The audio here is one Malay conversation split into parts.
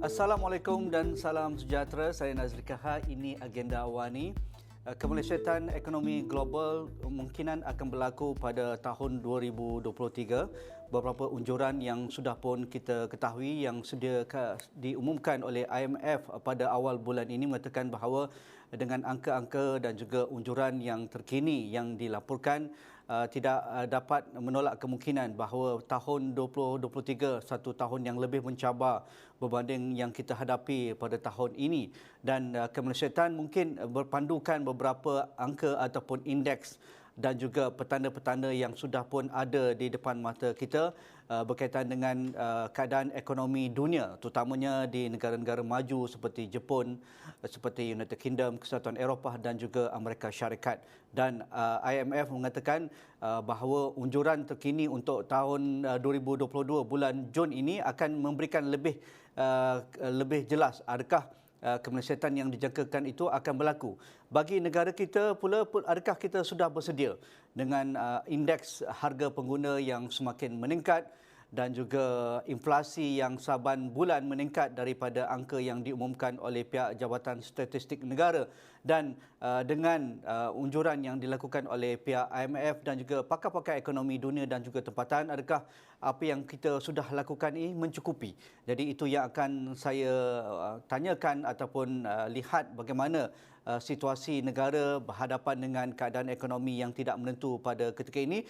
Assalamualaikum dan salam sejahtera. Saya Nazri Kaha. Ini Agenda Awani. Kemelesetan ekonomi global kemungkinan akan berlaku pada tahun 2023. Beberapa unjuran yang sudah pun kita ketahui yang sedia diumumkan oleh IMF pada awal bulan ini mengatakan bahawa dengan angka-angka dan juga unjuran yang terkini yang dilaporkan, tidak dapat menolak kemungkinan bahawa tahun 2023 satu tahun yang lebih mencabar berbanding yang kita hadapi pada tahun ini, dan kemelesetan mungkin berpandukan beberapa angka ataupun indeks dan juga petanda-petanda yang sudah pun ada di depan mata kita berkaitan dengan keadaan ekonomi dunia, terutamanya di negara-negara maju seperti Jepun, seperti United Kingdom, Kesatuan Eropah dan juga Amerika Syarikat. Dan IMF mengatakan bahawa unjuran terkini untuk tahun 2022 bulan Jun ini akan memberikan lebih jelas adakah kemelesetan yang dijangkakan itu akan berlaku. Bagi negara kita pula, adakah kita sudah bersedia dengan indeks harga pengguna yang semakin meningkat dan juga inflasi yang saban bulan meningkat daripada angka yang diumumkan oleh pihak Jabatan Statistik Negara, dan dengan unjuran yang dilakukan oleh pihak IMF dan juga pakar-pakar ekonomi dunia dan juga tempatan, adakah apa yang kita sudah lakukan ini mencukupi? Jadi itu yang akan saya tanyakan ataupun lihat bagaimana situasi negara berhadapan dengan keadaan ekonomi yang tidak menentu pada ketika ini.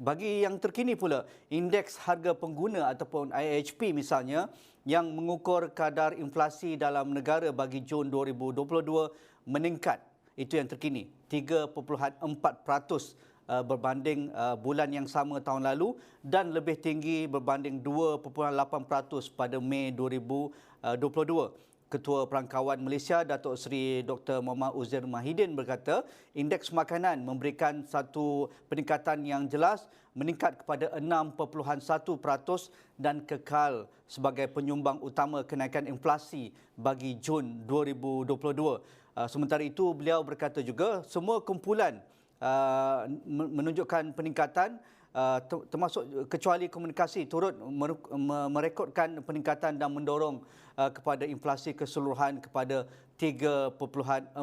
Bagi yang terkini pula, indeks harga pengguna ataupun IHP misalnya, yang mengukur kadar inflasi dalam negara bagi Jun 2022 meningkat. Itu yang terkini, 3.4% berbanding bulan yang sama tahun lalu, dan lebih tinggi berbanding 2.8% pada Mei 2022. Ketua Perangkawan Malaysia Datuk Seri Dr. Muhammad Uzair Mahidin berkata, indeks makanan memberikan satu peningkatan yang jelas, meningkat kepada 6.1% dan kekal sebagai penyumbang utama kenaikan inflasi bagi Jun 2022. Sementara itu, beliau berkata juga semua kumpulan menunjukkan peningkatan, termasuk kecuali komunikasi turut merekodkan peningkatan dan mendorong kepada inflasi keseluruhan kepada 3.4%.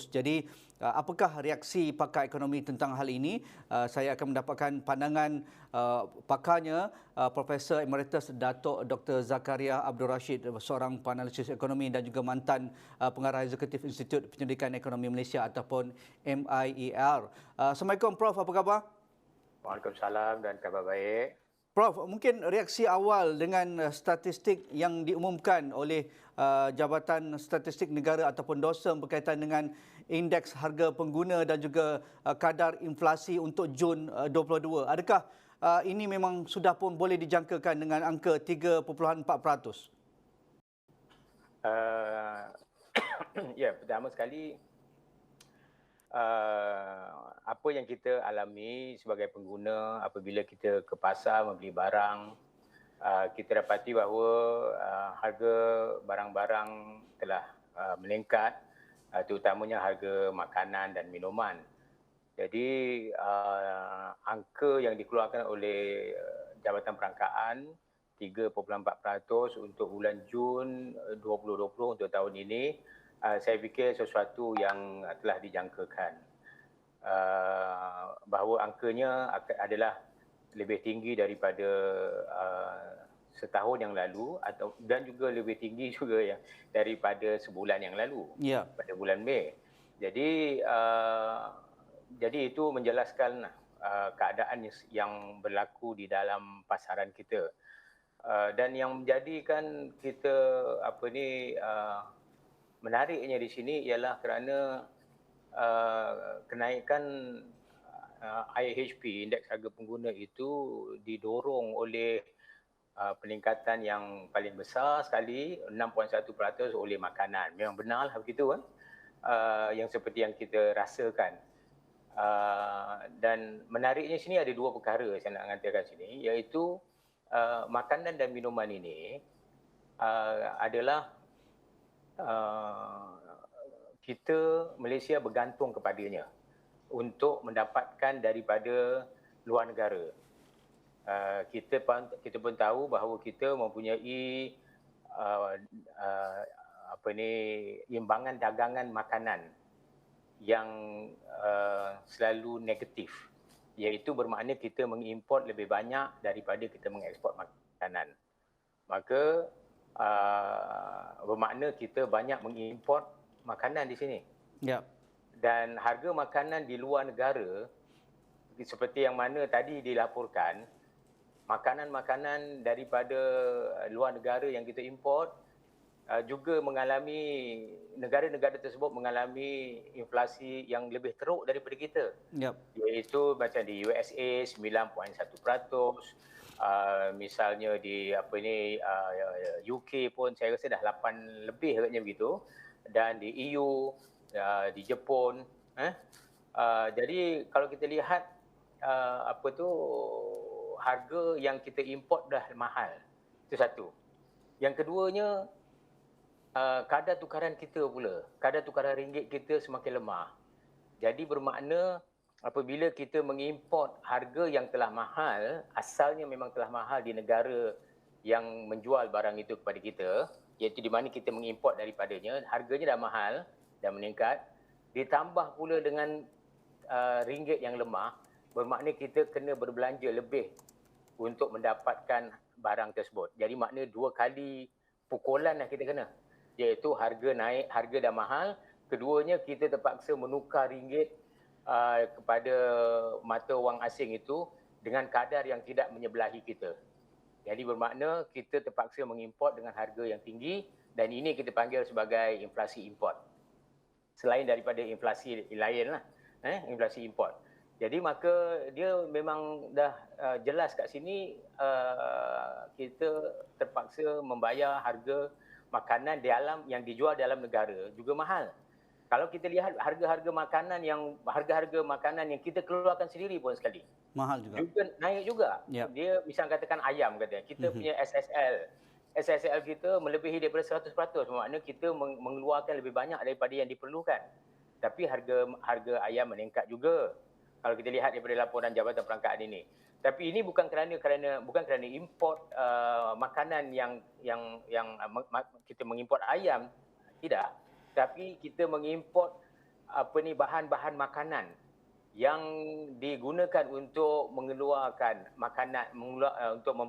Jadi apakah reaksi pakar ekonomi tentang hal ini? Saya akan mendapatkan pandangan pakarnya, Profesor Emeritus Datuk Dr. Zakaria Abdul Rashid, seorang penalisis ekonomi dan juga mantan pengarah eksekutif Institut Penyelidikan Ekonomi Malaysia ataupun MIER. Assalamualaikum Prof, apa khabar? Waalaikumsalam dan kabar baik. Prof, mungkin reaksi awal dengan statistik yang diumumkan oleh Jabatan Statistik Negara ataupun DOSM berkaitan dengan indeks harga pengguna dan juga kadar inflasi untuk Jun 2022. Adakah ini memang sudah pun boleh dijangkakan dengan angka 3.4%? Ya, pertama sekali, apa yang kita alami sebagai pengguna apabila kita ke pasar membeli barang, kita dapati bahawa harga barang-barang telah meningkat, terutamanya harga makanan dan minuman. Jadi angka yang dikeluarkan oleh Jabatan Perangkaan 3.4% untuk bulan Jun 2020 untuk tahun ini, saya fikir sesuatu yang telah dijangkakan. Bahawa angkanya adalah lebih tinggi daripada setahun yang lalu, dan juga lebih tinggi juga daripada sebulan yang lalu, pada bulan Mei. Jadi itu menjelaskan keadaan yang berlaku di dalam pasaran kita. Dan yang menjadikan kita menariknya di sini ialah kerana kenaikan IHP, indeks harga pengguna itu didorong oleh peningkatan yang paling besar sekali, 6.1% oleh makanan. Memang benarlah begitu kan? Yang seperti yang kita rasakan. Dan menariknya sini ada dua perkara saya nak mengatakan sini, iaitu makanan dan minuman ini adalah kita Malaysia bergantung kepadanya untuk mendapatkan daripada luar negara. Kita pun tahu bahawa kita mempunyai uh, uh, apa ni imbangan dagangan makanan yang selalu negatif, iaitu bermakna kita mengimport lebih banyak daripada kita mengekspor makanan. Maka bermakna kita banyak mengimport makanan di sini. Ya. Dan harga makanan di luar negara seperti yang mana tadi dilaporkan, makanan-makanan daripada luar negara yang kita import juga mengalami, negara-negara tersebut mengalami inflasi yang lebih teruk daripada kita. Yep. Iaitu macam di USA 9.1%, misalnya di UK pun saya rasa dah 8 lebih agaknya begitu, dan di EU, di Jepun. Jadi kalau kita lihat harga yang kita import dah mahal. Itu satu. Yang keduanya, kadar tukaran kita pula, kadar tukaran ringgit kita semakin lemah. Jadi bermakna apabila kita mengimport harga yang telah mahal, asalnya memang telah mahal di negara yang menjual barang itu kepada kita, iaitu di mana kita mengimport daripadanya, harganya dah mahal, dah meningkat, ditambah pula dengan ringgit yang lemah, bermakna kita kena berbelanja lebih untuk mendapatkan barang tersebut. Jadi makna 2 kali pukulan lah kita kena. Iaitu harga naik, harga dah mahal. Keduanya kita terpaksa menukar ringgit kepada mata wang asing itu dengan kadar yang tidak menyebelahi kita. Jadi bermakna kita terpaksa mengimport dengan harga yang tinggi, dan ini kita panggil sebagai inflasi import. Selain daripada inflasi lain lah, inflasi import. Jadi maka dia memang dah jelas kat sini kita terpaksa membayar harga makanan yang dijual dalam negara juga mahal. Kalau kita lihat harga-harga makanan yang kita keluarkan sendiri pun sekali, mahal juga naik juga. Yep. Dia misal katakan ayam, katanya kita punya SSL kita melebihi daripada 100%, bermakna kita mengeluarkan lebih banyak daripada yang diperlukan. Tapi harga ayam meningkat juga kalau kita lihat daripada laporan Jabatan Perangkaan ini. Tapi ini bukan kerana import makanan yang kita mengimport ayam, tidak. Tapi kita mengimport bahan-bahan makanan yang digunakan untuk mengeluarkan makanan, untuk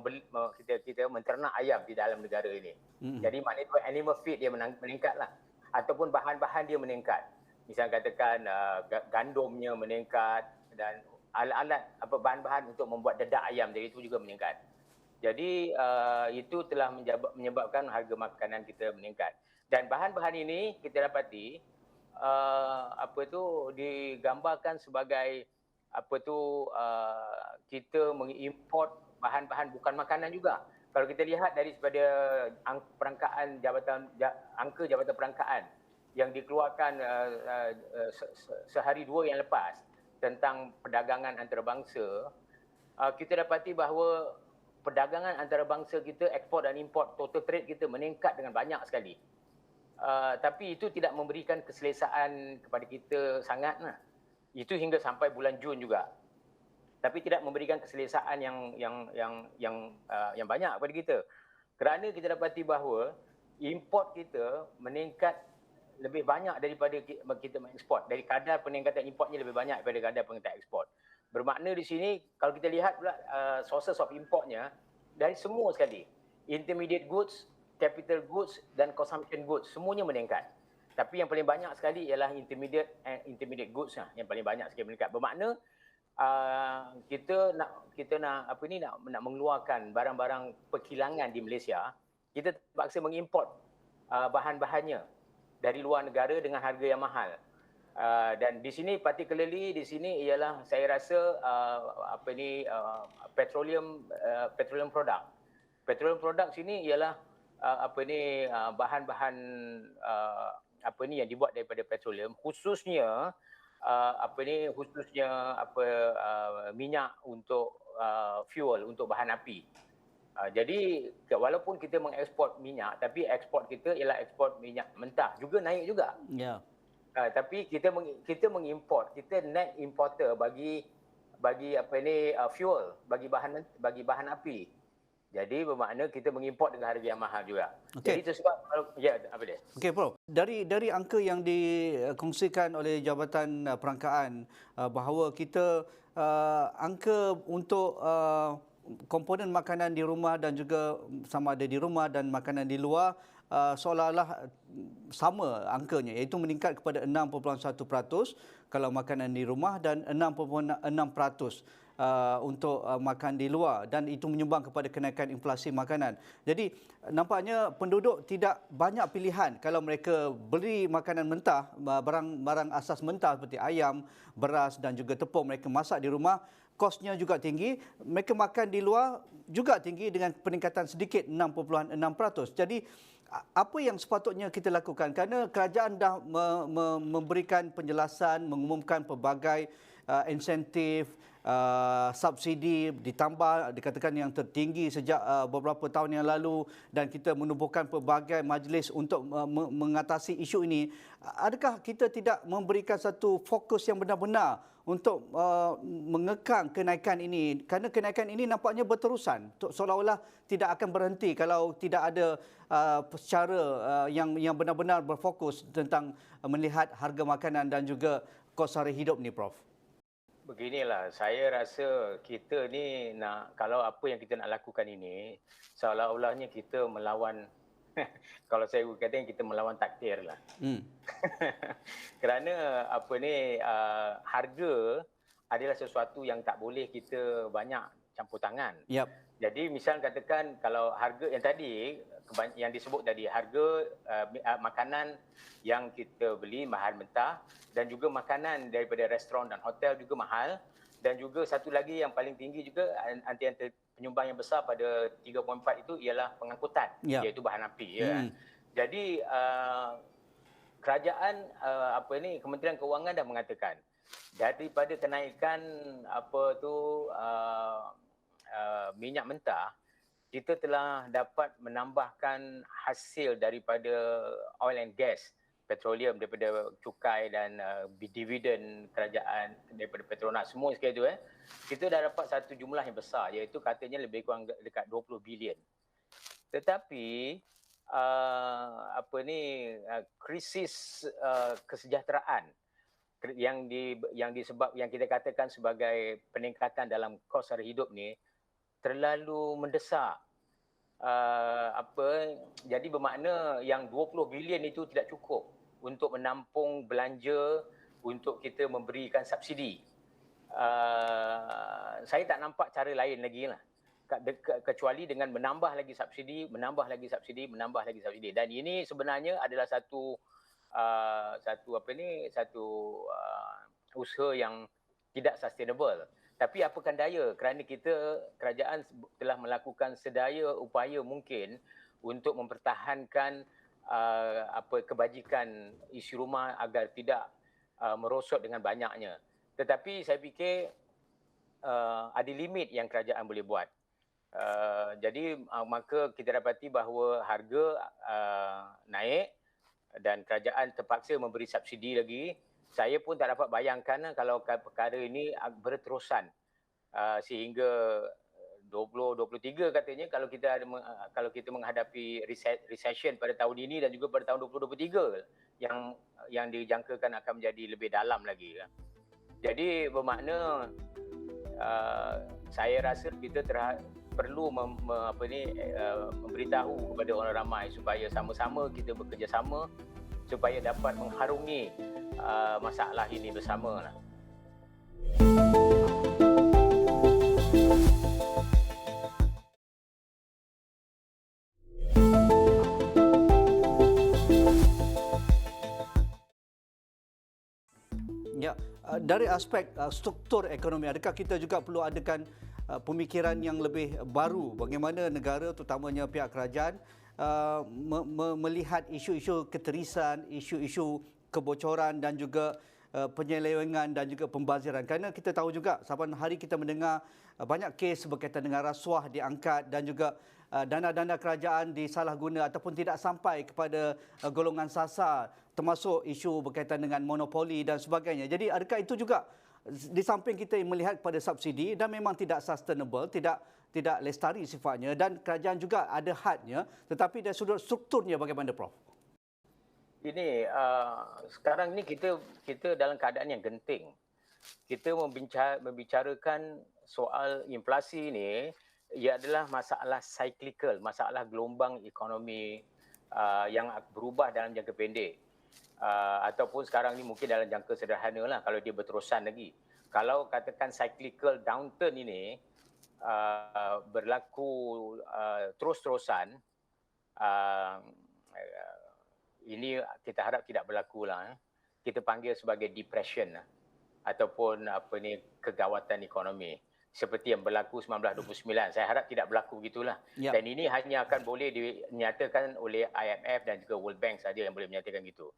kita menternak ayam di dalam negara ini. Jadi maknanya animal feed dia meningkatlah, ataupun bahan-bahan dia meningkat. Misal katakan gandumnya meningkat, dan alat-alat bahan-bahan untuk membuat dedak ayam dari itu juga meningkat. Jadi itu telah menyebabkan harga makanan kita meningkat. Dan bahan-bahan ini kita dapati digambarkan sebagai kita mengimport bahan-bahan bukan makanan juga. Kalau kita lihat daripada angka Jabatan Perangkaan yang dikeluarkan sehari 2 yang lepas tentang perdagangan antarabangsa, kita dapati bahawa perdagangan antarabangsa kita, ekspor dan import, total trade kita meningkat dengan banyak sekali. Tapi itu tidak memberikan keselesaan kepada kita sangatlah. Itu hingga sampai bulan Jun juga. Tapi tidak memberikan keselesaan yang banyak kepada kita. Kerana kita dapati bahawa import kita meningkat lebih banyak daripada kita mengekspor. Dari kadar peningkatan importnya lebih banyak daripada kadar peningkatan ekspor. Bermakna di sini kalau kita lihat pula sources of importnya dari semua sekali. Intermediate goods, capital goods dan consumption goods, semuanya meningkat. Tapi yang paling banyak sekali ialah intermediate goods lah, yang paling banyak sekali meningkat. Bermakna kita nak mengeluarkan barang-barang perkilangan di Malaysia, kita terpaksa mengimport bahan-bahannya dari luar negara dengan harga yang mahal. Dan di sini particularly di sini ialah saya rasa petroleum product. Petroleum product sini ialah bahan-bahan yang dibuat daripada petroleum, khususnya minyak untuk fuel, untuk bahan api. Jadi walaupun kita mengekspor minyak, tapi ekspor kita ialah ekspor minyak mentah, juga naik juga. Ya. Tapi kita mengimport, kita net importer bagi fuel, bagi bahan api. Jadi bermakna kita mengimport dengan harga yang mahal juga. Okey. Jadi itu sebab kalau apa dia? Okey, Prof. Dari angka yang dikongsikan oleh Jabatan Perangkaan bahawa kita angka untuk komponen makanan di rumah dan juga sama ada di rumah dan makanan di luar seolah-olah sama angkanya, iaitu meningkat kepada 6.1% kalau makanan di rumah dan 6.6% untuk makan di luar, dan itu menyumbang kepada kenaikan inflasi makanan. Jadi nampaknya penduduk tidak banyak pilihan kalau mereka beli makanan mentah, barang asas mentah seperti ayam, beras dan juga tepung, mereka masak di rumah, kosnya juga tinggi, mereka makan di luar juga tinggi dengan peningkatan sedikit 6.6%. Jadi apa yang sepatutnya kita lakukan, kerana kerajaan dah memberikan penjelasan, mengumumkan pelbagai insentif, subsidi, ditambah dikatakan yang tertinggi sejak beberapa tahun yang lalu, dan kita menubuhkan pelbagai majlis untuk mengatasi isu ini. Adakah kita tidak memberikan satu fokus yang benar-benar untuk mengekang kenaikan ini, kerana kenaikan ini nampaknya berterusan, seolah-olah tidak akan berhenti kalau tidak ada secara yang benar-benar berfokus tentang melihat harga makanan dan juga kos sara hidup ni, Prof. Beginilah, saya rasa kita ni kalau apa yang kita nak lakukan ini, seolah-olahnya kita melawan, kalau saya katakan kita melawan takdir lah. Kerana harga adalah sesuatu yang tak boleh kita banyak campur tangan. Yep. Jadi misal katakan kalau harga yang tadi, yang disebut tadi, harga makanan yang kita beli mahal mentah, dan juga makanan daripada restoran dan hotel juga mahal, dan juga satu lagi yang paling tinggi juga antara penyumbang yang besar pada 3.4 itu ialah pengangkutan, iaitu bahan api. Ya. Jadi kerajaan Kementerian Kewangan dah mengatakan daripada kenaikan minyak mentah, kita telah dapat menambahkan hasil daripada oil and gas, petroleum, daripada cukai dan dividen kerajaan daripada Petronas, semua sekali itu, kita dah dapat satu jumlah yang besar, iaitu katanya lebih kurang dekat 20 bilion. Tetapi krisis kesejahteraan yang kita katakan sebagai peningkatan dalam kos sara hidup ni terlalu mendesak. Jadi bermakna yang 20 bilion itu tidak cukup untuk menampung belanja untuk kita memberikan subsidi. Saya tak nampak cara lain lagi lah, kecuali dengan menambah lagi subsidi. Dan ini sebenarnya adalah satu usaha yang tidak sustainable. Tapi apakan daya, kerana kerajaan telah melakukan sedaya upaya mungkin untuk mempertahankan kebajikan isi rumah agar tidak merosot dengan banyaknya. Tetapi saya fikir ada limit yang kerajaan boleh buat. Jadi maka kita dapati bahawa harga naik dan kerajaan terpaksa memberi subsidi lagi. Saya pun tak dapat bayangkan kalau perkara ini berterusan sehingga 2023 katanya, kalau kita menghadapi recession pada tahun ini dan juga pada tahun 2023 yang dijangkakan akan menjadi lebih dalam lagi. Jadi bermakna saya rasa kita perlu memberitahu kepada orang ramai supaya sama-sama kita bekerjasama supaya dapat mengharungi masalah ini bersama. Ya, dari aspek struktur ekonomi, adakah kita juga perlu adakan pemikiran yang lebih baru bagaimana negara, terutamanya pihak kerajaan, melihat isu-isu keterisan, isu-isu kebocoran dan juga penyelewengan dan juga pembaziran. Kerana kita tahu juga saban hari kita mendengar banyak kes berkaitan dengan rasuah diangkat dan juga dana-dana kerajaan disalahguna ataupun tidak sampai kepada golongan sasar, termasuk isu berkaitan dengan monopoli dan sebagainya. Jadi adakah itu juga di samping kita melihat kepada subsidi dan memang tidak sustainable, tidak lestari sifatnya, dan kerajaan juga ada hadnya, tetapi dari sudut strukturnya bagaimana, Prof? Ini sekarang ni kita dalam keadaan yang genting. Kita membicarakan soal inflasi ni, ia adalah masalah cyclical, masalah gelombang ekonomi yang berubah dalam jangka pendek. Ataupun sekarang ni mungkin dalam jangka sederhana lah kalau dia berterusan lagi. Kalau katakan cyclical downturn ini berlaku terus-terusan, ini kita harap tidak berlaku lah. Kita panggil sebagai depression ataupun kegawatan ekonomi seperti yang berlaku 1929. Saya harap tidak berlaku gitulah. Ya. Dan ini hanya akan boleh dinyatakan oleh IMF dan juga World Bank saja yang boleh menyatakan gitu.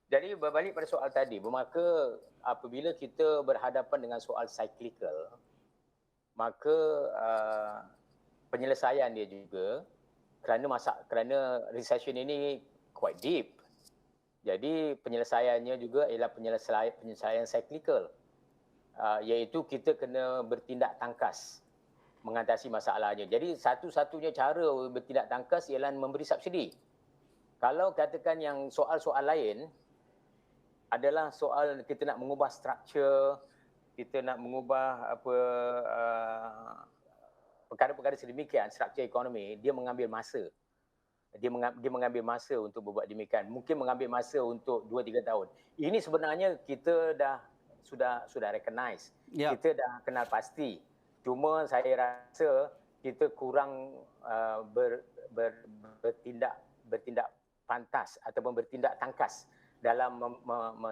Jadi berbalik pada soal tadi, maka apabila kita berhadapan dengan soal cyclical, maka penyelesaian dia juga kerana recession ini quite deep. Jadi penyelesaiannya juga ialah penyelesaian cyclical, iaitu kita kena bertindak tangkas mengatasi masalahnya. Jadi satu-satunya cara bertindak tangkas ialah memberi subsidi. Kalau katakan yang soal-soal lain adalah soal kita nak mengubah struktur, kita nak mengubah perkara-perkara sedemikian, struktur ekonomi, dia mengambil masa. Dia mengambil masa untuk berbuat demikian. Mungkin mengambil masa untuk 2-3 tahun. Ini sebenarnya kita sudah recognize. Ya. Kita dah kenal pasti. Cuma saya rasa kita kurang bertindak pantas ataupun bertindak tangkas dalam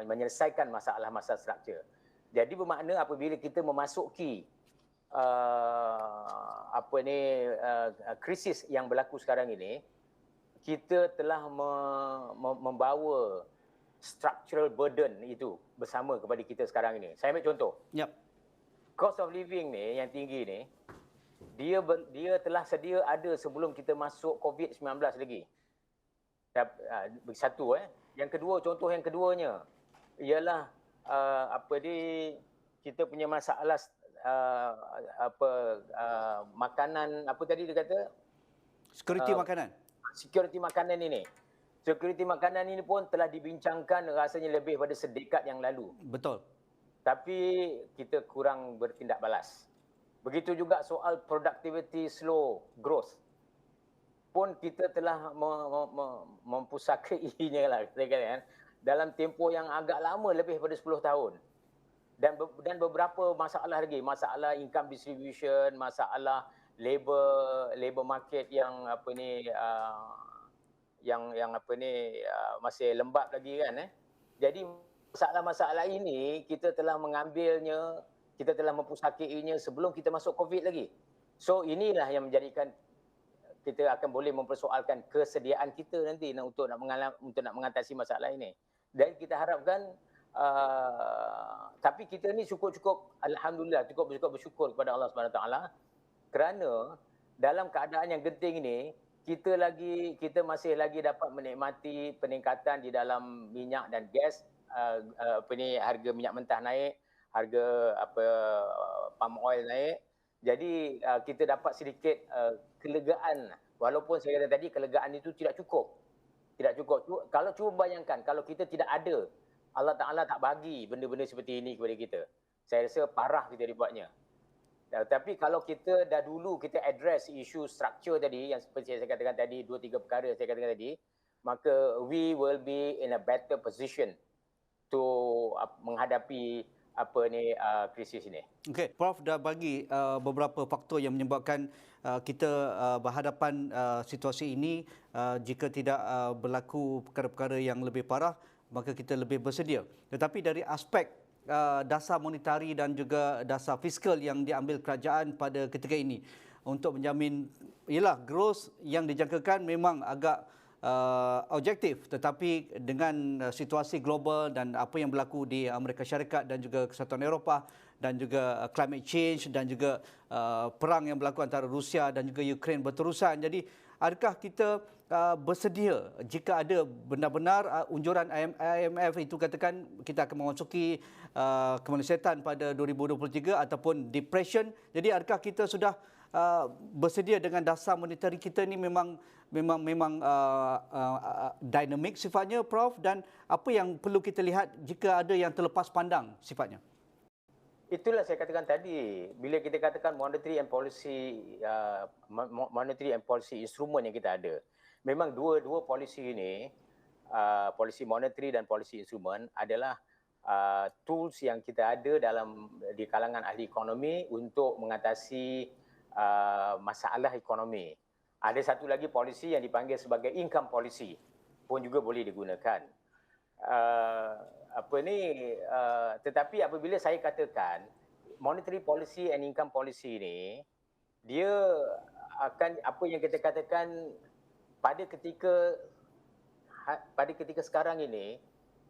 menyelesaikan masalah-masalah struktur. Jadi bermakna apabila kita memasuki krisis yang berlaku sekarang ini, kita telah membawa structural burden itu bersama kepada kita sekarang ini. Saya ambil contoh. Yep. Cost of living ni yang tinggi ni, dia telah sedia ada sebelum kita masuk COVID-19 lagi. Satu Yang kedua, contoh yang keduanya ialah kita punya masalah makanan, apa tadi dia kata? Security makanan. Security makanan ini. Security makanan ini pun telah dibincangkan rasanya lebih pada sedekad yang lalu. Betul. Tapi kita kurang bertindak balas. Begitu juga soal productivity slow growth. Pun kita telah mempusakainya lah, saya kata kan, dalam tempoh yang agak lama, lebih pada 10 tahun. Dan beberapa masalah lagi, masalah income distribution, masalah labor market yang masih lembab lagi kan. Jadi masalah-masalah ini kita telah mengambilnya, kita telah mempusakainya sebelum kita masuk COVID lagi. So inilah yang menjadikan kita akan boleh mempersoalkan kesediaan kita nanti untuk nak mengatasi masalah ini. Dan kita harapkan tapi kita ni cukup alhamdulillah cukup bersyukur kepada Allah Subhanahu Taala kerana dalam keadaan yang genting ini kita masih lagi dapat menikmati peningkatan di dalam minyak dan gas, harga minyak mentah naik, harga palm oil naik. Jadi kita dapat sedikit kelegaan, walaupun saya kata tadi kelegaan itu tidak cukup. Kalau cuba bayangkan kalau kita tidak ada, Allah Ta'ala tak bagi benda-benda seperti ini kepada kita. Saya rasa parah kita dibuatnya. Tapi kalau kita dah dulu kita address isu struktur tadi, yang seperti saya katakan tadi, 2-3 perkara saya katakan tadi, maka we will be in a better position to menghadapi krisis ini. Okey, Prof dah bagi beberapa faktor yang menyebabkan kita berhadapan situasi ini. Jika tidak berlaku perkara-perkara yang lebih parah, maka kita lebih bersedia. Tetapi dari aspek dasar monetari dan juga dasar fiskal yang diambil kerajaan pada ketika ini untuk menjamin ialah growth yang dijangkakan memang agak objektif, tetapi dengan situasi global dan apa yang berlaku di Amerika Syarikat dan juga Kesatuan Eropah dan juga climate change dan juga perang yang berlaku antara Rusia dan juga Ukraine berterusan, jadi adakah kita bersedia jika ada benar-benar unjuran IMF itu katakan kita akan memasuki kemerosotan pada 2023 ataupun depression. Jadi adakah kita sudah bersedia dengan dasar monetary kita ni memang dinamik sifatnya, Prof, dan apa yang perlu kita lihat jika ada yang terlepas pandang sifatnya? Itulah saya katakan tadi, bila kita katakan monetary and policy instrument yang kita ada, memang dua polisi ini, polisi monetary dan polisi instrument adalah tools yang kita ada di kalangan ahli ekonomi untuk mengatasi masalah ekonomi. Ada satu lagi polisi yang dipanggil sebagai income policy pun juga boleh digunakan. Tetapi apabila saya katakan monetary policy and income policy ini, dia akan, apa yang kita katakan pada ketika sekarang ini,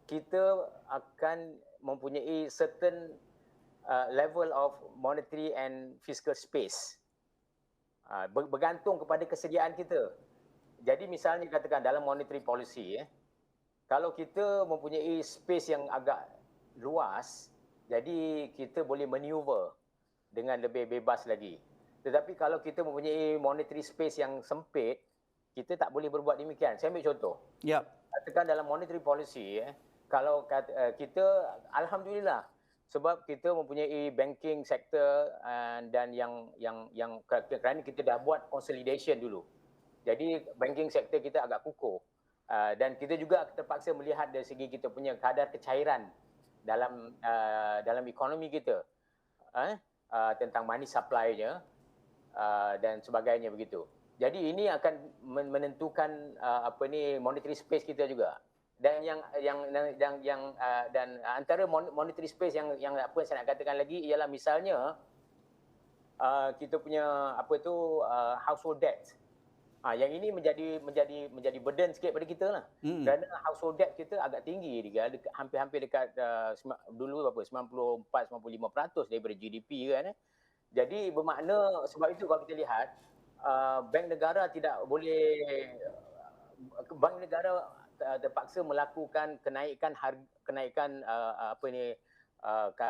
kita akan mempunyai certain level of monetary and fiscal space. Bergantung kepada kesediaan kita. Jadi misalnya katakan dalam monetary policy, kalau kita mempunyai space yang agak luas, jadi kita boleh maneuver dengan lebih bebas lagi. Tetapi kalau kita mempunyai monetary space yang sempit, kita tak boleh berbuat demikian. Saya ambil contoh. Yep. Katakan dalam monetary policy, kalau kita, alhamdulillah, sebab kita mempunyai banking sector dan yang kerana kita dah buat consolidation dulu. Jadi banking sector kita agak kukuh. Dan kita juga terpaksa melihat dari segi kita punya kadar kecairan dalam ekonomi kita, tentang money supply-nya dan sebagainya begitu. Jadi ini akan menentukan monetary space kita juga. Dan antara monetary space yang apa saya nak katakan lagi ialah misalnya kita punya household debt. Yang ini menjadi burden sikit pada kita lah. Kerana household debt kita agak tinggi dia, hampir dekat dulu 94-95% daripada GDP kan. Jadi bermakna sebab itu kalau kita lihat bank negara terpaksa melakukan kenaikan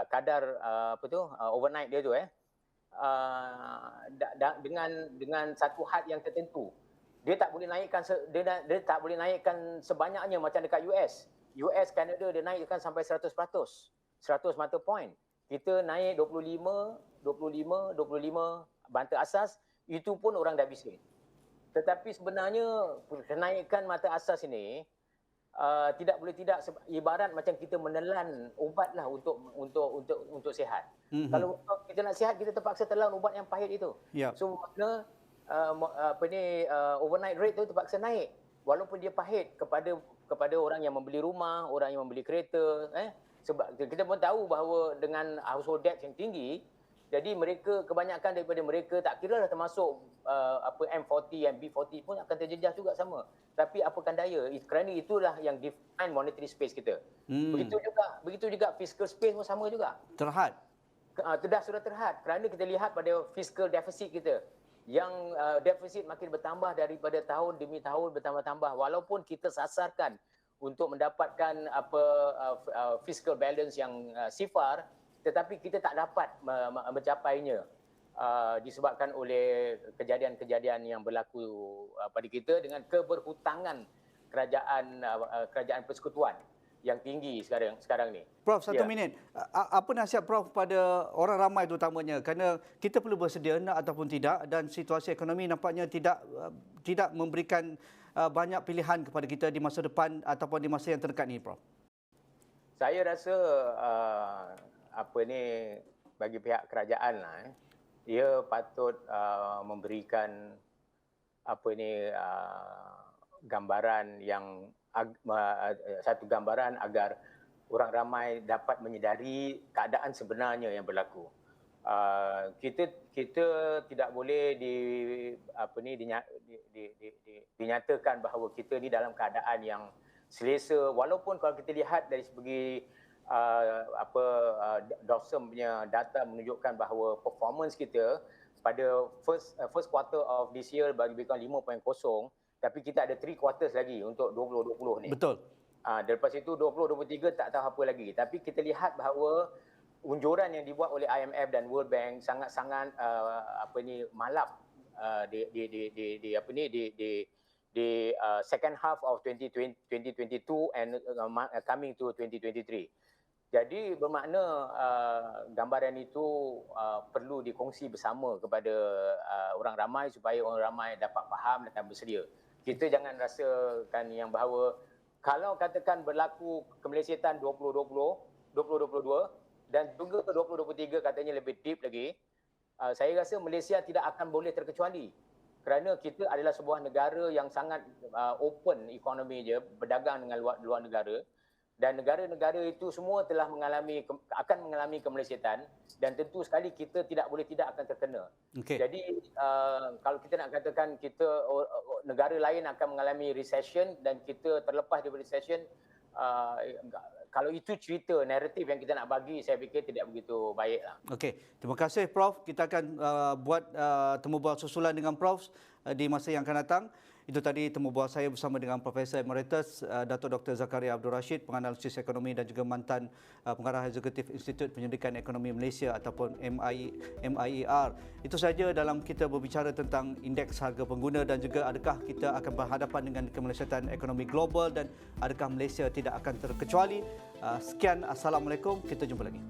kadar overnight dia tu dengan satu had yang tertentu. Dia tak boleh naikkan sebanyaknya macam dekat US, Canada dia naikkan sampai 100%, 100 mata point. Kita naik 25 banta asas, itu pun orang dah bising. Tetapi sebenarnya kenaikan mata asas ini tidak ibarat macam kita menelan ubat lah untuk sihat. Kalau kita nak sihat, kita terpaksa telan ubat yang pahit itu. Yep. So makna overnight rate tu terpaksa naik walaupun dia pahit kepada orang yang membeli rumah, orang yang membeli kereta. Sebab kita pun tahu bahawa dengan household debt yang tinggi, jadi kebanyakan daripada mereka tak kira dah termasuk M40 and B40 pun akan terjejas juga sama. Tapi apakan daya, kerana itulah yang define monetary space kita. Begitu juga fiscal space pun sama juga. Terhad. Sudah terhad kerana kita lihat pada fiscal deficit kita. Yang defisit makin bertambah daripada tahun demi tahun bertambah-tambah, walaupun kita sasarkan untuk mendapatkan fiscal balance yang sifar, tetapi kita tak dapat mencapainya disebabkan oleh kejadian-kejadian yang berlaku pada kita dengan keberhutangan kerajaan persekutuan yang tinggi sekarang ni. Prof, satu minit. Apa nasihat Prof pada orang ramai terutamanya? Kerana kita perlu bersedia nak ataupun tidak, dan situasi ekonomi nampaknya tidak memberikan banyak pilihan kepada kita di masa depan ataupun di masa yang terdekat ni, Prof. Saya rasa bagi pihak kerajaan lah, ia patut memberikan gambaran yang satu gambaran agar orang ramai dapat menyedari keadaan sebenarnya yang berlaku. Kita tidak boleh dinyatakan bahawa kita ni dalam keadaan yang selesa, walaupun kalau kita lihat dari segi DOSM punya data menunjukkan bahawa performance kita pada first quarter of this year bagi Bitcoin 5.0, tapi kita ada 3 quarters lagi untuk 2020 ni. Betul. Lepas itu 2023 tak tahu apa lagi. Tapi kita lihat bahawa unjuran yang dibuat oleh IMF dan World Bank sangat-sangat malap di second half of 2022 and coming to 2023. Jadi bermakna gambaran itu perlu dikongsi bersama kepada orang ramai supaya orang ramai dapat faham dan bersedia. Kita jangan rasakan yang bahawa kalau katakan berlaku kemelesetan 2022 dan juga 2023 katanya lebih deep lagi, saya rasa Malaysia tidak akan boleh terkecuali kerana kita adalah sebuah negara yang sangat open ekonomi je, berdagang dengan luar negara, dan negara-negara itu semua telah akan mengalami kemelesetan dan tentu sekali kita tidak boleh tidak akan terkena. Okay. Jadi kalau kita nak katakan negara lain akan mengalami recession dan kita terlepas daripada recession, kalau itu cerita naratif yang kita nak bagi, saya fikir tidak begitu baiklah. Okey, terima kasih Prof. Kita akan buat temu bual susulan dengan Prof di masa yang akan datang. Itu tadi temu bual saya bersama dengan Profesor Emeritus Dato' Dr. Zakaria Abdul Rashid, penganalisis ekonomi dan juga mantan pengarah eksekutif Institut Penyelidikan Ekonomi Malaysia ataupun MIER. Itu saja dalam kita berbicara tentang indeks harga pengguna dan juga adakah kita akan berhadapan dengan kemelesetan ekonomi global dan adakah Malaysia tidak akan terkecuali. Sekian, Assalamualaikum, kita jumpa lagi.